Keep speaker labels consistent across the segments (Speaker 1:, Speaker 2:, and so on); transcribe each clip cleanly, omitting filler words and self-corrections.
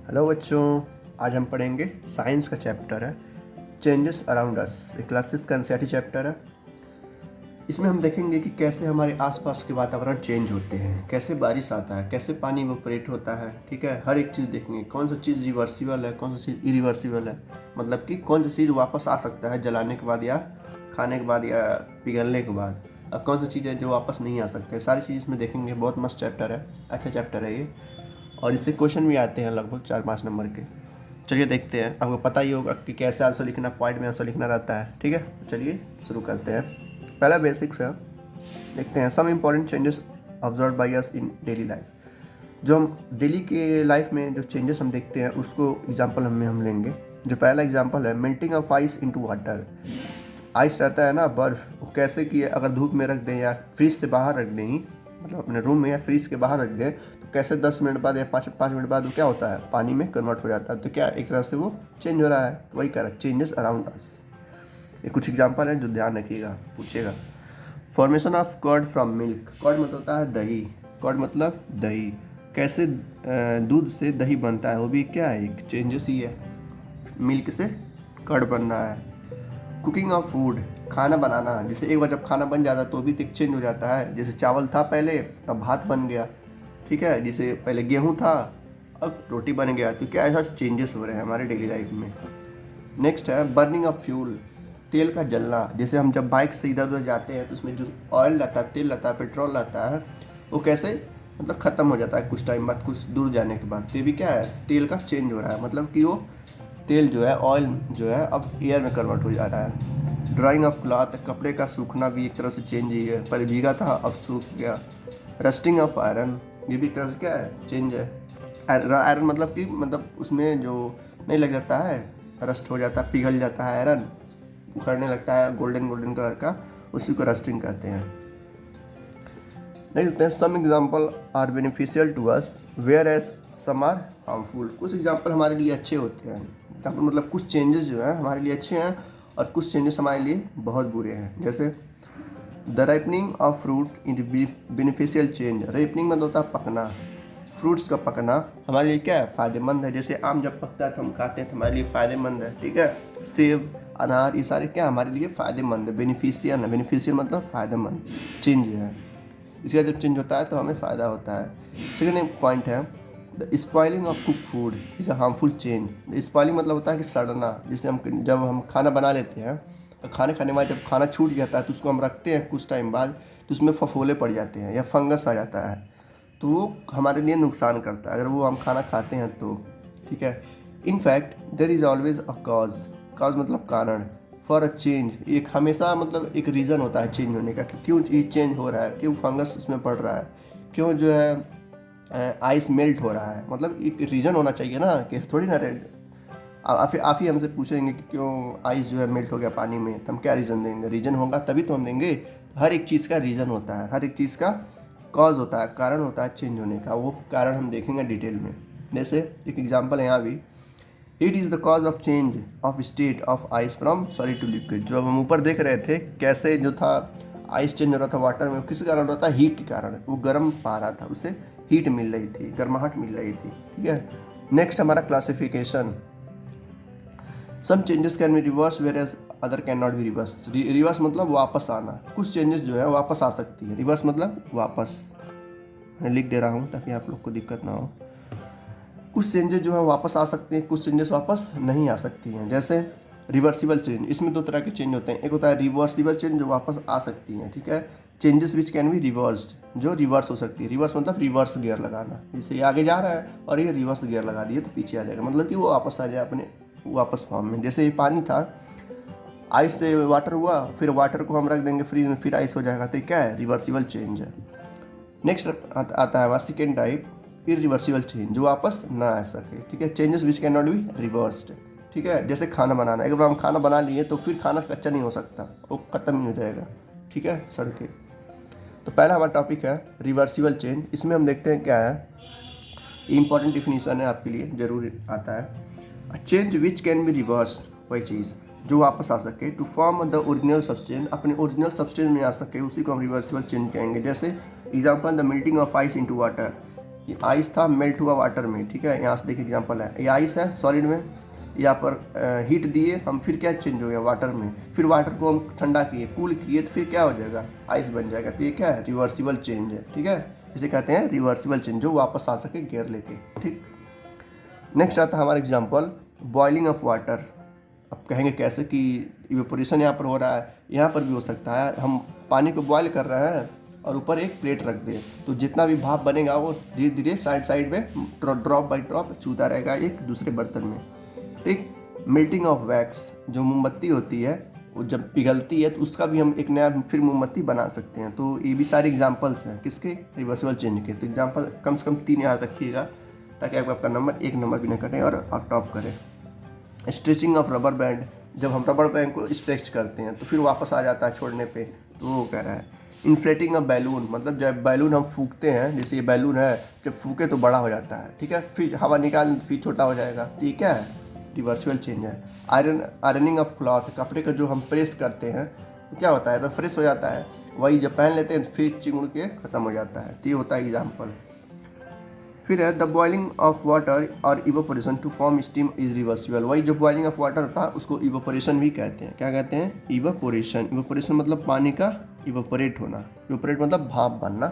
Speaker 1: Hello बच्चों, आज हम पढ़ेंगे साइंस का चैप्टर है चेंजेस अराउंड अस। एक क्लास 6 का एनसीईआरटी चैप्टर है। इसमें हम देखेंगे कि कैसे हमारे आसपास के वातावरण चेंज होते हैं, कैसे बारिश आता है, कैसे पानी इवेपोरेट होता है। ठीक है, हर एक चीज़ देखेंगे, कौन सा चीज़ रिवर्सिबल है, कौन सा चीज़ इरिवर्सिबल है। मतलब कि कौन सा चीज़ वापस आ सकता है जलाने के बाद या खाने के बाद या पिघलने के बाद, और कौन सी चीज़ है जो वापस नहीं आ सकते। सारी चीज़ इसमें देखेंगे। बहुत मस्त चैप्टर है, अच्छा चैप्टर है ये। और इससे क्वेश्चन भी आते हैं लगभग 4-5 नंबर के। चलिए देखते हैं। आपको पता ही होगा कि कैसे आंसर लिखना, पॉइंट में आंसर लिखना रहता है। ठीक है, चलिए शुरू करते हैं। पहला बेसिक्स है, देखते हैं। Some important changes observe by us in daily life. जो हम डेली के लाइफ में जो चेंजेस हम देखते हैं उसको एग्जाम्पल हम लेंगे। जो पहला एग्जाम्पल है, melting of ice into water. Ice रहता है ना, बर्फ़, वो कैसे कि अगर धूप में रख दें या फ्रीज से बाहर रख दें, ही मतलब अपने रूम में या फ्रीज के बाहर रख दें, तो कैसे 10 मिनट बाद या 5 मिनट बाद वो क्या होता है, पानी में कन्वर्ट हो जाता है। तो क्या एक तरह से वो चेंज हो रहा है। वही कह रहा है, चेंजेस अराउंड अस। ये कुछ एग्जाम्पल हैं जो ध्यान रखिएगा, पूछेगा। Formation of curd from milk. Curd मतलब होता है दही। कर्ड मतलब दही। कैसे दूध से दही बनता है, वो भी क्या है, एक चेंजेस ही है। मिल्क से कर्ड बन रहा है। कुकिंग ऑफ फूड, खाना बनाना। जैसे एक बार जब खाना बन जाता है तो भी तो एक चेंज हो जाता है। जैसे चावल था पहले, अब भात बन गया। ठीक है, जैसे पहले गेहूं था, अब रोटी बन गया। तो क्या ऐसा चेंजेस हो रहे हैं हमारे डेली लाइफ में। नेक्स्ट है बर्निंग ऑफ फ्यूल, तेल का जलना। जैसे हम जब बाइक से इधर उधर जाते हैं तो उसमें जो ऑयल रहता है, तेल रहता है, पेट्रोल रहता है, वो कैसे मतलब ख़त्म हो जाता है कुछ टाइम बाद, कुछ दूर जाने के बाद। तो ये भी क्या है, तेल का चेंज हो रहा है। मतलब कि वो तेल जो है, ऑयल जो है, अब एयर में कन्वर्ट हो जा रहा है। ड्राइंग ऑफ क्लॉथ, कपड़े का सूखना भी एक तरह से चेंज ही है। पहले भीगा था, अब सूख गया। रस्टिंग ऑफ आयरन, ये भी एक तरह से क्या है, चेंज है। आयरन मतलब कि मतलब उसमें जो नहीं लग जाता है, रस्ट हो जाता है, पिघल जाता है आयरन, उखड़ने लगता है गोल्डन गोल्डन कलर का, उसी को रस्टिंग कहते हैं। नेक्स्ट है, some example are beneficial to us whereas some are harmful. कुछ एग्जाम्पल हमारे लिए अच्छे होते हैं। एग्जाम्पल मतलब कुछ चेंजेस जो है हमारे लिए अच्छे हैं और कुछ चेंजेस हमारे लिए बहुत बुरे हैं। जैसे the ripening of fruit in beneficial change. Ripening मतलब होता है पकना। फ्रूट्स का पकना हमारे लिए क्या है, फ़ायदेमंद है। जैसे आम जब पकता है तो हम खाते हैं, तो हमारे लिए फ़ायदेमंद है। ठीक है, सेब, अनार, ये सारे क्या हमारे लिए फ़ायदेमंद है, बेनिफिशियल है। बेनिफिशियल मतलब फ़ायदेमंद, चेंज है। इसका जब चेंज होता है तो हमें फ़ायदा होता है। सेकेंड पॉइंट है, the spoiling of cook food is a harmful change. Spoiling मतलब होता है कि सड़ना। जैसे जब हम खाना बना लेते हैं, और खाने खाने के बाद जब खाना छूट जाता है तो उसको हम रखते हैं कुछ टाइम बाद, तो उसमें फफोले पड़ जाते हैं या फंगस आ जाता है, तो वो हमारे लिए नुकसान करता है अगर वो हम खाना खाते हैं तो। ठीक है, in fact there is always a cause. Cause मतलब कारण। फॉर अ चेंज, एक हमेशा मतलब एक रीज़न होता है चेंज होने का, कि क्यों ये चेंज हो रहा है, क्यों फंगस उसमें पड़ रहा है, क्यों जो है आइस मेल्ट हो रहा है। मतलब एक रीज़न होना चाहिए ना, कि थोड़ी ना रेड। आप ही हमसे पूछेंगे कि क्यों आइस जो है मेल्ट हो गया पानी में, तो हम क्या रीज़न देंगे। रीज़न होगा तभी तो हम देंगे। हर एक चीज़ का रीज़न होता है, हर एक चीज़ का कॉज होता है, कारण होता है चेंज होने का। वो कारण हम देखेंगे डिटेल में। जैसे एक एग्जांपल है यहाँ भी, heat is the cause of change of state of ice from solid to liquid. जो अब हम ऊपर देख रहे थे कैसे जो था आइस चेंज हो रहा था वाटर में, किस कारण हो रहा था, हीट के कारण। वो गर्म पा रहा था, उसे हीट मिल रही थी, गर्माहट मिल रही थी। ठीक है, नेक्स्ट हमारा classification. Some changes can be reverse whereas other can not be reverse. Reverse मतलब वापस आना। कुछ चेंजेस जो है वापस आ सकती है, रिवर्स मतलब वापस। मैं लिख दे रहा हूँ ताकि आप लोग को दिक्कत ना हो। कुछ चेंजेस जो है वापस आ सकती हैं, कुछ चेंजेस वापस नहीं आ सकती हैं। जैसे रिवर्सिबल चेंज, इसमें दो तरह के चेंज होते हैं। एक होता है रिवर्सिबल चेंज जो वापस आ सकती हैं। ठीक है, changes which can be reversed, जो रिवर्स हो सकती है। रिवर्स मतलब रिवर्स गियर लगाना। जैसे ये आगे जा रहा है और ये रिवर्स गियर लगा दिए तो पीछे आ जाएगा, मतलब कि वो वापस आ जाए अपने वापस फॉर्म में। जैसे ये पानी था, आइस से वाटर हुआ, फिर वाटर को हम रख देंगे फ्रीज में, फिर आइस हो जाएगा। तो क्या है, रिवर्सिबल चेंज है। नेक्स्ट आता है हमारा सेकेंड टाइप, इरिवर्सिबल चेंज, जो वापस ना आ सके। ठीक है, changes which can not be reversed. ठीक है, जैसे खाना बनाना, एक बार हम खाना बना लिए तो फिर खाना कच्चा नहीं हो सकता, वो ख़त्म ही हो जाएगा। ठीक है, सड़ के। तो पहला हमारा टॉपिक है रिवर्सिबल चेंज। इसमें हम देखते हैं क्या है, इंपॉर्टेंट डिफिनीसन है आपके लिए, जरूर आता है। Change which can be reversed, वही चीज़ जो वापस आ सके, to form the original substance, अपने ओरिजिनल सब्सटेंस में आ सके, उसी को हम रिवर्सिबल चेंज कहेंगे। जैसे example, the melting of ice into water. ये आइस था मेल्ट हुआ वाटर में, ठीक है। यहाँ से देखिए एग्जांपल है, ये आइस है सॉलिड में, यहाँ पर हीट दिए हम, फिर क्या चेंज हो गया वाटर में, फिर वाटर को हम ठंडा किए कूल किए तो फिर क्या हो जाएगा, आइस बन जाएगा। तो ये क्या है, रिवर्सिबल चेंज है, ठीक है। इसे कहते हैं रिवर्सिबल चेंज, जो वापस आ सके गियर लेके, ठीक। नेक्स्ट आता है हमारा एग्जांपल बॉइलिंग ऑफ वाटर। अब कहेंगे कैसे कि इवेपोरेशन यहाँ पर हो रहा है, यहाँ पर भी हो सकता है। हम पानी को बॉयल कर रहे हैं और ऊपर एक प्लेट रख दें, तो जितना भी भाप बनेगा वो धीरे धीरे साइड साइड में ड्रॉप बाई ड्रॉप चूता रहेगा एक दूसरे बर्तन में, ठीक। मेल्टिंग ऑफ वैक्स, जो मोमबत्ती होती है वो जब पिघलती है तो उसका भी हम एक नया फिर मोमबत्ती बना सकते हैं। तो ये भी सारे एग्जांपल्स हैं किसके, रिवर्सिबल चेंज के। तो एग्जांपल कम से कम 3 याद रखिएगा ताकि आपका नंबर 1 नंबर भी ना करें और टॉप करें। स्ट्रेचिंग ऑफ रबर बैंड, जब हम रबर बैंड को स्ट्रेच करते हैं तो फिर वापस आ जाता है छोड़ने पे, तो वो कह रहा है। इन्फ्लेटिंग अ बैलून, मतलब जब बैलून हम फूकते हैं, जैसे ये बैलून है, जब फूके तो बड़ा हो जाता है, ठीक है, फिर हवा निकाल फिर छोटा हो जाएगा, तो ये क्या है, रिवर्सिबल चेंज है। आयरनिंग ऑफ क्लॉथ, कपड़े का जो हम प्रेस करते हैं तो क्या होता है, फ्रेश हो जाता है, वही जब पहन लेते हैं फिर चिंगड़ के ख़त्म हो जाता है, तो ये होता है एग्जाम्पल। फिर है द बॉइलिंग ऑफ वाटर और evaporation to form steam is reversible. वही जो बॉइलिंग ऑफ वाटर होता है उसको इवोपोरेशन भी कहते हैं। क्या कहते हैं, इवोपोरेशन। इवोपोरेशन मतलब पानी का इवोपोरेट होना, इवोपोरेट मतलब भाप बनना,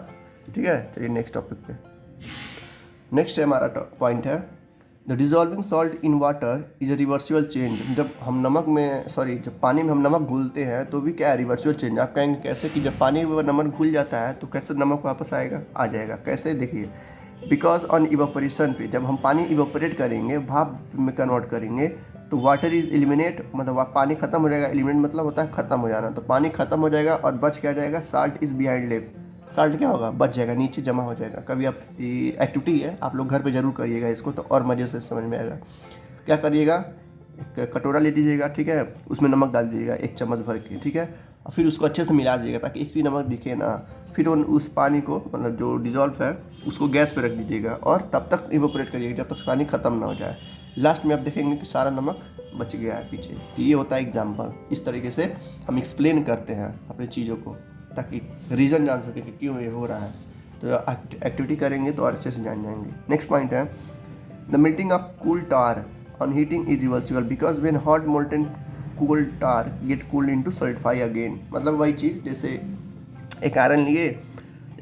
Speaker 1: ठीक है। चलिए नेक्स्ट टॉपिक पे। नेक्स्ट है हमारा पॉइंट है the dissolving salt in water is a reversible change. जब हम जब पानी में हम नमक घुलते हैं तो भी क्या है, रिवर्सिबल चेंज। आप कहेंगे कैसे, कि जब पानी में नमक घुल जाता है तो कैसे नमक वापस आएगा, आ जाएगा। कैसे, देखिए, बिकॉज ऑन इवापोरेशन पे, जब हम पानी इवापोरेट करेंगे, भाप में कन्वर्ट करेंगे, तो वाटर इज एलिमिनेट, मतलब पानी खत्म हो जाएगा। एलिमिनेट मतलब होता है खत्म हो जाना, तो पानी खत्म हो जाएगा और बच क्या जाएगा, salt is behind left. Salt क्या होगा, बच जाएगा, नीचे जमा हो जाएगा। कभी आप एक्टिविटी है, आप लोग घर पे जरूर करिएगा इसको, तो और मज़े से समझ में आएगा। क्या करिएगा, एक कटोरा ले लीजिएगा, ठीक है, उसमें नमक डाल दीजिएगा 1 चम्मच भर के, ठीक है, और फिर उसको अच्छे से मिला दीजिएगा ताकि एक भी नमक दिखे ना। फिर उस पानी को, मतलब जो डिजॉल्व है उसको गैस पे रख दीजिएगा और तब तक इवोपरेट करिएगा जब तक पानी ख़त्म ना हो जाए। लास्ट में आप देखेंगे कि सारा नमक बच गया है पीछे। तो ये होता है एग्जाम्पल। इस तरीके से हम एक्सप्लेन करते हैं अपनी चीज़ों को ताकि रीज़न जान सके कि क्यों ये हो रहा है। तो एक्टिविटी करेंगे तो और अच्छे से जान जाएंगे। नेक्स्ट पॉइंट है the melting of coal tar on heating is reversible because when hot molten coal tar get cooled into solidify again. मतलब वही चीज़, जैसे एक आयरन लिए,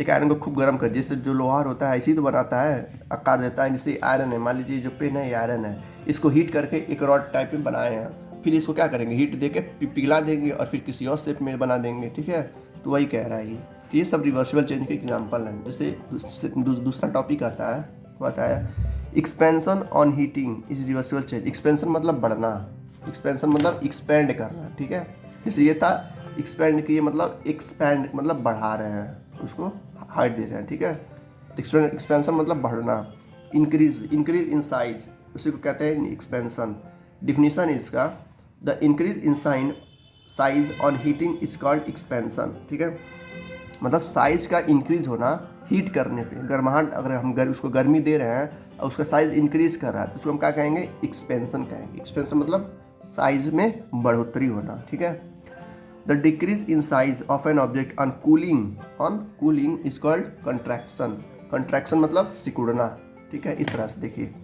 Speaker 1: एक आयरन को खूब गर्म कर, जैसे जो लोहार होता है इसी तो बनाता है, आकार देता है। जैसे आयरन है, मान लीजिए जो पेन है ये आयरन है, इसको हीट करके एक रॉड टाइप में बनाए हैं, फिर इसको क्या करेंगे, हीट देके पिघला देंगे और फिर किसी और शेप में बना देंगे, ठीक है। तो वही कह रहा है ये। तो ये सब रिवर्सिबल चेंज के एग्जाम्पल हैं। जैसे दूसरा टॉपिक आता है, वो आता है expansion on heating is reversible change. Expansion मतलब बढ़ना, एक्सपेंशन मतलब एक्सपेंड करना, ठीक है। जैसे ये था एक्सपेंड किए, मतलब एक्सपेंड मतलब बढ़ा रहे हैं, उसको हाइट दे रहे हैं, ठीक है। एक्सपेंशन मतलब बढ़ना। इंक्रीज इन साइज, उसी को कहते हैं एक्सपेंशन। डिफिनीशन इसका, the increase in size on heating is called expansion, ठीक है। मतलब साइज का इंक्रीज होना हीट करने पे, गर्माहट, अगर हम उसको गर्मी दे रहे हैं और उसका साइज इंक्रीज कर रहा है तो उसको हम क्या कहेंगे, एक्सपेंशन कहेंगे। एक्सपेंशन मतलब साइज में बढ़ोतरी होना, ठीक है। The decrease in size of an object on cooling is called contraction. Contraction मतलब सिकुड़ना, ठीक है। इस तरह से देखिए,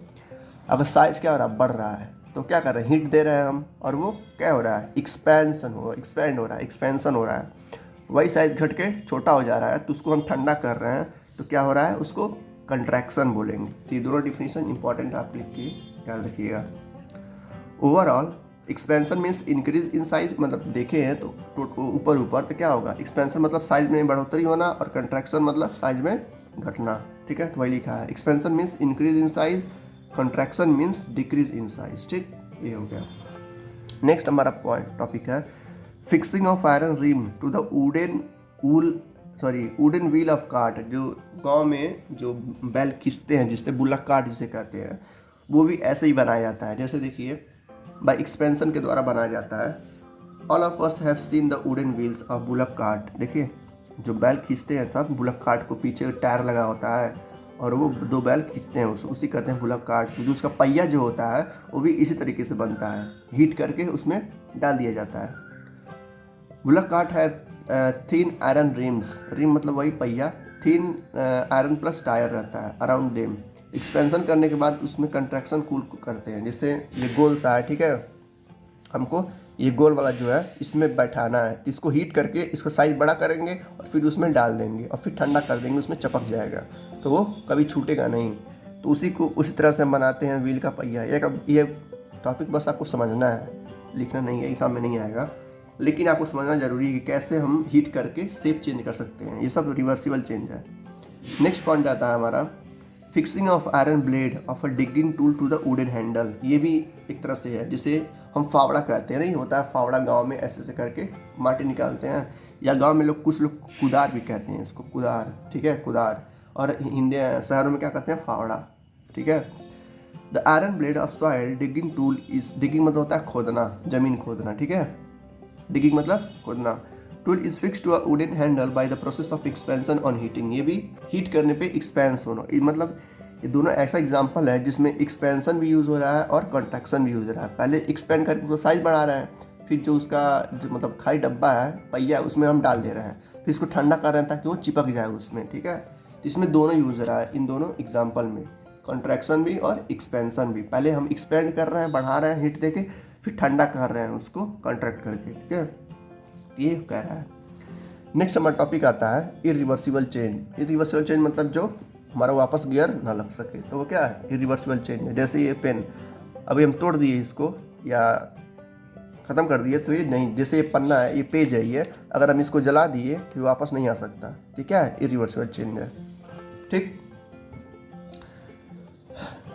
Speaker 1: अगर साइज क्या हो रहा है, बढ़ रहा है, तो क्या कर रहे हैं, हीट दे रहे हैं हम, और वो क्या हो रहा है, एक्सपेंड हो रहा है, एक्सपेंशन हो रहा है। वही साइज घट के छोटा हो जा रहा है तो उसको हम ठंडा कर रहे हैं, तो क्या हो रहा है, उसको कंट्रैक्शन बोलेंगे। तो ये दोनों डिफिनीशन इंपॉर्टेंट आप लिख के ख्याल रखिएगा। Overall expansion means increase in size, मतलब देखे हैं तो ऊपर तो क्या होगा, एक्सपेंशन मतलब साइज में बढ़ोतरी होना और कंट्रैक्शन मतलब साइज में घटना, ठीक है। तो वही लिखा है, expansion means increase in size, contraction means decrease in size, ठीक। ये हो गया। नेक्स्ट हमारा टॉपिक है fixing of iron rim to the wooden wheel of cart. जो गांव में जो बैल खींचते हैं, जिससे बुलक कार्ट जिसे कहते हैं, वो भी ऐसे ही बनाया जाता है। जैसे देखिए, बाय एक्सपेंशन के द्वारा बनाया जाता है। All of us have seen the wooden wheels of bullock cart. देखिए, जो बैल खींचते हैं सब, बुलक कार्ट को पीछे टायर लगा होता है और वो 2 बैल खींचते हैं, उसी कहते हैं बुलक कार्ट। जो उसका पहिया जो होता है वो भी इसी तरीके से बनता है, हीट करके उसमें डाल दिया जाता है। बुलक कार्ट है थिन आयरन रिम्स, रिम मतलब वही पहिया, थिन आयरन प्लस टायर रहता है अराउंड देम। एक्सपेंशन करने के बाद उसमें कंट्रैक्शन कूल करते हैं, जिससे ये गोल सा है, ठीक है। हमको ये गोल वाला जो है इसमें बैठाना है, इसको हीट करके इसका साइज बड़ा करेंगे और फिर उसमें डाल देंगे और फिर ठंडा कर देंगे, उसमें चपक जाएगा तो वो कभी छूटेगा नहीं। तो उसी तरह से हम बनाते हैं व्हील का पहिया। ये टॉपिक बस आपको समझना है, लिखना नहीं है, एग्जाम में नहीं आएगा, लेकिन आपको समझना जरूरी है कि कैसे हम हीट करके शेप चेंज कर सकते हैं। ये सब रिवर्सिबल चेंज है। नेक्स्ट पॉइंट आता है हमारा fixing of iron blade of a digging tool to the wooden handle. ये भी एक तरह से है, जिसे हम फावड़ा कहते हैं। नहीं होता है फावड़ा, गांव में ऐसे ऐसे करके माटी निकालते हैं, या गांव में कुछ लोग कुदार भी कहते हैं इसको, कुदार, ठीक है, कुदार। और हिंदी शहरों में क्या कहते हैं, फावड़ा, ठीक है। The iron blade of soil digging tool is, digging मतलब होता है खोदना, जमीन खोदना, ठीक है। डिगिंग मतलब खोदना। Tool is fix to a wooden handle by the process of expansion on heating. ये भी हीट करने पे एक्सपेंस होना, मतलब ये दोनों ऐसा एग्जांपल है जिसमें एक्सपेंशन भी यूज़ हो रहा है और कंट्रैक्शन भी यूज़ हो रहा है। पहले एक्सपेंड करके उसका साइज बढ़ा रहे हैं, फिर जो उसका जो मतलब खाली डब्बा है, पहिया, उसमें हम डाल दे रहे हैं, फिर इसको ठंडा कर रहे हैं ताकि वो चिपक जाए उसमें, ठीक है। इसमें दोनों यूज़ हो रहा है, इन दोनों एग्जाम्पल में कंट्रैक्शन भी और एक्सपेंशन भी। पहले हम एक्सपेंड कर रहे हैं, बढ़ा रहे हैं हीट देके, फिर ठंडा कर रहे हैं उसको कॉन्ट्रैक्ट करके, ठीक है। ये कह रहा है। नेक्स्ट हमारा टॉपिक आता है इरिवर्सिबल चेंज। इरिवर्सिबल चेंज मतलब जो हमारा वापस गियर ना लग सके, तो वो क्या है, इरिवर्सिबल चेंज है। जैसे ये पेन अभी हम तोड़ दिए इसको या ख़त्म कर दिए तो ये नहीं, जैसे ये पन्ना है, ये पेज है, ये अगर हम इसको जला दिए तो ये वापस नहीं आ सकता। ये क्या है, इरिवर्सिबल चेंज है, ठीक।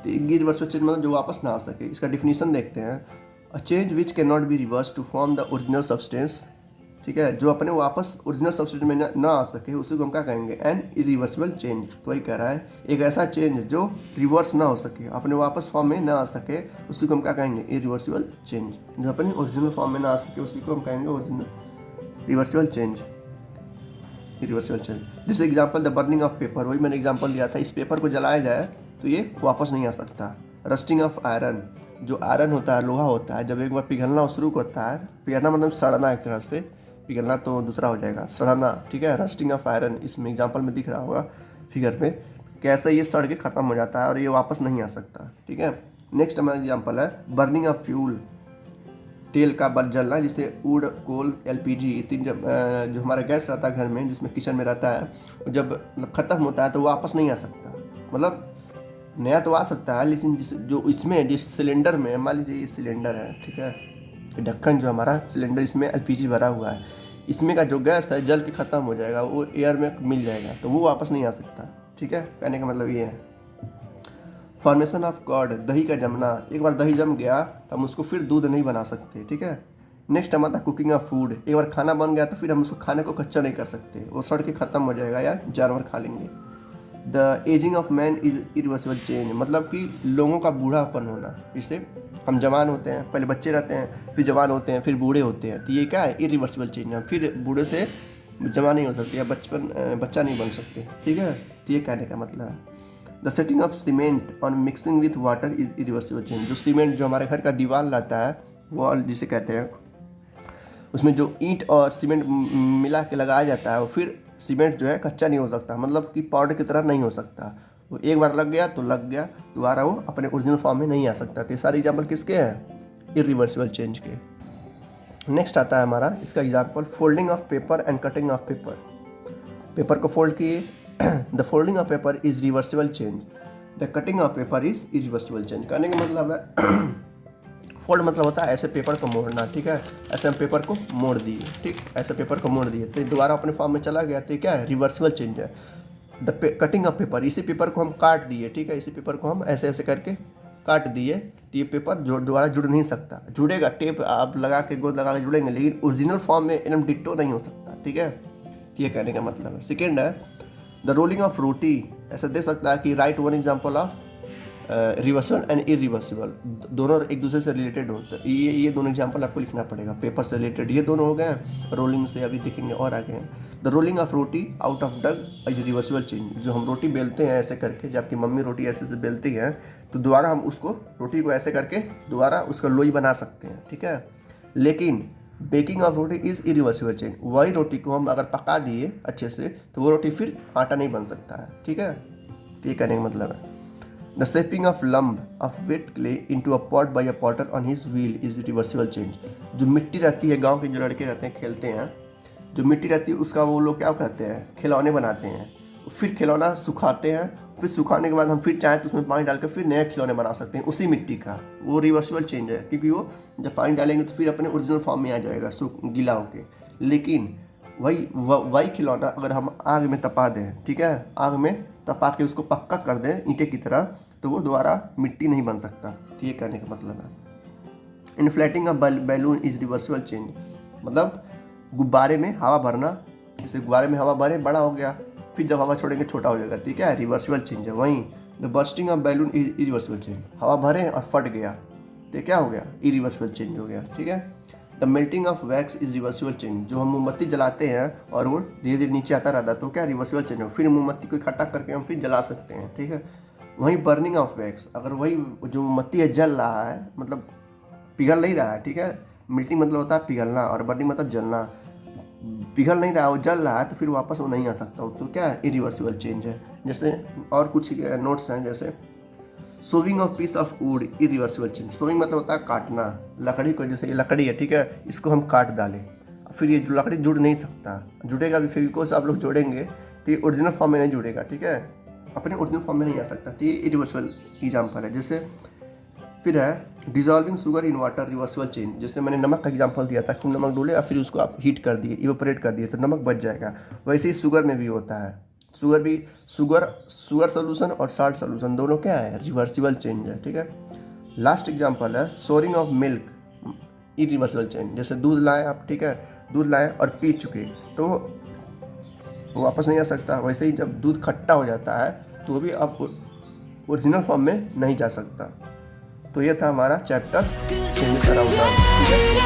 Speaker 1: तो इरिवर्सिबल चेंज मतलब जो वापस ना आ सके। इसका डिफिनीशन देखते हैं। A change which can not be reverse to form the original substance, ठीक है। जो अपने वापस ओरिजिनल सब्सटेंस में ना आ सके उसी को हम क्या कहेंगे, एन इरिवर्सिबल चेंज। तो वही कह रहा है, एक ऐसा चेंज जो रिवर्स ना हो सके, अपने वापस फॉर्म में ना आ सके, उसी को हम क्या कहेंगे, इरिवर्सिबल चेंज। जो अपने ओरिजिनल फॉर्म में ना आ सके उसी को हम कहेंगे original reversible change, irreversible change. जैसे example the burning of paper, वही मैंने एग्जाम्पल दिया था। इस पेपर को जलाया जाए तो ये वापस नहीं आ सकता। रस्टिंग ऑफ आयरन, जो आयरन होता है, लोहा होता है, जब एक बार पिघलना शुरू होता है, पिघलना मतलब सड़ना, एक तरह से पिघलना तो दूसरा हो जाएगा, सड़ना, ठीक है। रस्टिंग ऑफ आयरन इसमें एग्जांपल में दिख रहा होगा फिगर पे, कैसे ये सड़ के ख़त्म हो जाता है और ये वापस नहीं आ सकता, ठीक है। नेक्स्ट हमारा एग्जांपल है बर्निंग ऑफ फ्यूल, तेल का बल जलना, जिसे वुड, कोल, एलपीजी, तीन जो हमारा गैस रहता है घर में, जिसमें किचन में रहता है, जब मतलब ख़त्म होता है तो वापस नहीं आ सकता। मतलब नया तो आ सकता है, लेकिन जो इसमें जिस सिलेंडर में, मान लीजिए ये सिलेंडर है, ठीक है, ढक्कन जो हमारा सिलेंडर, इसमें एलपीजी भरा हुआ है, इसमें का जो गैस है जल के ख़त्म हो जाएगा, वो एयर में मिल जाएगा, तो वो वापस नहीं आ सकता, ठीक है। कहने का मतलब ये है। फॉर्मेशन ऑफ कर्ड, दही का जमना, एक बार दही जम गया तो हम उसको फिर दूध नहीं बना सकते, ठीक है। नेक्स्ट हमारा कुकिंग ऑफ फूड, एक बार खाना बन गया तो फिर हम उसको खाने को कच्चा नहीं कर सकते, वो सड़ के ख़त्म हो जाएगा या जानवर खा लेंगे। The ageing of man is irreversible change, मतलब कि लोगों का बूढ़ापन होना, जिससे हम जवान होते हैं, पहले बच्चे रहते हैं, फिर जवान होते हैं, फिर बूढ़े होते हैं, तो ये क्या है, इरिवर्सिबल चेंज है। फिर बूढ़े से जवान नहीं हो सकते या बच्चा नहीं बन सकते, ठीक है। तो ये कहने का मतलब है। The setting of cement on mixing with water is irreversible change, जो सीमेंट जो हमारे घर का दीवार रहता है, वॉल जिसे कहते हैं, उसमें जो ईंट और सीमेंट मिला के लगाया जाता है, वो फिर सीमेंट जो है कच्चा नहीं हो सकता, मतलब कि पाउडर की तरह नहीं हो सकता। वो एक बार लग गया तो लग गया, दोबारा वो अपने ओरिजिनल फॉर्म में नहीं आ सकता। तो ये सारे एग्जाम्पल किसके हैं, इरिवर्सिबल चेंज के। नेक्स्ट आता है हमारा इसका example folding of paper and cutting of paper. Paper को फोल्ड किए, the folding of paper is reversible change, the cutting of paper is irreversible change. कहने का मतलब है फोल्ड मतलब होता है ऐसे पेपर को मोड़ना, ठीक है। ऐसे हम पेपर को मोड़ दिए, ठीक, ऐसे पेपर को मोड़ दिए तो दोबारा अपने फॉर्म में चला गया, तो क्या है, रिवर्सिबल चेंज है। द कटिंग ऑफ पेपर, इसी पेपर को हम काट दिए, ठीक है, इसी पेपर को हम ऐसे ऐसे करके काट दिए, तो ये पेपर जो दोबारा जुड़ नहीं सकता, जुड़ेगा, टेप आप लगा के, गोंद लगा के जुड़ेंगे, लेकिन ओरिजिनल फॉर्म में एकदम डिट्टो नहीं हो सकता, ठीक है। ये कहने का मतलब है। सेकेंड है द रोलिंग ऑफ रोटी, ऐसा दे सकता है कि right one example of reversible and irreversible, दोनों एक दूसरे से रिलेटेड होते हैं। ये दोनों एग्जांपल आपको लिखना पड़ेगा, पेपर से रिलेटेड ये दोनों हो गए हैं, रोलिंग से अभी देखेंगे और आगे हैं। The rolling of roti out of dough is reversible change, जो हम रोटी बेलते हैं ऐसे करके, जबकि मम्मी रोटी ऐसे से बेलती हैं, तो दोबारा हम उसको रोटी को ऐसे करके दोबारा उसका लोई बना सकते हैं, ठीक है। लेकिन baking of roti is irreversible change, वही रोटी को हम अगर पका दिए अच्छे से तो वो रोटी फिर आटा नहीं बन सकता है, ठीक है। तो ये कहने का मतलब है the shaping of lump of wet clay into a pot by a potter on his wheel is reversible change. जो मिट्टी रहती है, गांव के जो लड़के रहते हैं खेलते हैं, जो मिट्टी रहती है उसका वो लोग क्या करते हैं, खिलौने बनाते हैं, फिर खिलौना सुखाते हैं, फिर सुखाने के बाद हम फिर चाहें तो उसमें पानी डाल कर फिर नया खिलौने बना सकते हैं उसी मिट्टी का। वो रिवर्सिबल चेंज है, क्योंकि वो जब पानी डालेंगे तो फिर अपने ओरिजिनल फॉर्म में आ जाएगा गीला होके। लेकिन वही खिलौना अगर हम आग में तपा दें, ठीक है, आग में तपा के उसको पक्का कर दें ईंटे की तरह, तो वो दोबारा मिट्टी नहीं बन सकता। तो ये कहने का मतलब है inflating a balloon is reversible change, मतलब गुब्बारे में हवा भरना, जैसे गुब्बारे में हवा भरे बड़ा हो गया, फिर जब हवा छोड़ेंगे छोटा हो जाएगा, ठीक है, रिवर्सिबल चेंज है। वहीं the bursting of balloon is irreversible change, हवा भरे और फट गया तो क्या हो गया, इरिवर्सिबल चेंज हो गया, ठीक है। The melting of wax is reversible change, जो हम मोमबत्ती जलाते हैं और वो धीरे धीरे नीचे आता रहता है तो क्या रिवर्सिबल चेंज हो, फिर मोमबत्ती को इकट्ठा करके हम फिर जला सकते हैं, ठीक है। वहीं बर्निंग ऑफ वैक्स, अगर वही जो मोमबत्ती है जल रहा है, मतलब पिघल नहीं रहा है, ठीक है, मेल्टिंग मतलब होता है पिघलना और बर्निंग मतलब जलना, पिघल नहीं रहा है वो जल रहा है तो फिर वापस वो नहीं आ सकता, तो क्या है, इरिवर्सिबल चेंज है। जैसे और कुछ नोट्स हैं, जैसे sowing of peace of would irreversible change. Sowing मतलब होता है काटना, लकड़ी को, जैसे ये लकड़ी है, ठीक है, इसको हम काट डालें फिर ये लकड़ी जुड़ नहीं सकता, जुड़ेगा भी फेविकोल से आप लोग जोड़ेंगे तो ये ओरिजिनल फॉर्म में नहीं जुड़ेगा, ठीक है, अपने ओरिजिनल फॉर्म में नहीं आ सकता। तो ये इरिवर्सिबल एग्जाम्पल है। जैसे फिर है dissolving sugar in water reversible change, जैसे मैंने नमक का एग्जांपल दिया था कि नमक डोले और फिर उसको आप हीट कर दिए, इवेपोरेट कर दिए तो नमक बच जाएगा। वैसे ही शुगर में भी होता है, शुगर सोल्यूशन और साल्ट सोल्यूशन दोनों क्या है, रिवर्सिबल चेंज है, ठीक है। लास्ट एग्जांपल है souring of milk irreversible change, जैसे दूध लाए आप, ठीक है, दूध लाए और पी चुके तो वो वापस नहीं आ सकता। वैसे ही जब दूध खट्टा हो जाता है तो वो भी अब ओरिजिनल फॉर्म में नहीं जा सकता। तो ये था हमारा चैप्टर चेंजेस अराउंड, ठीक है।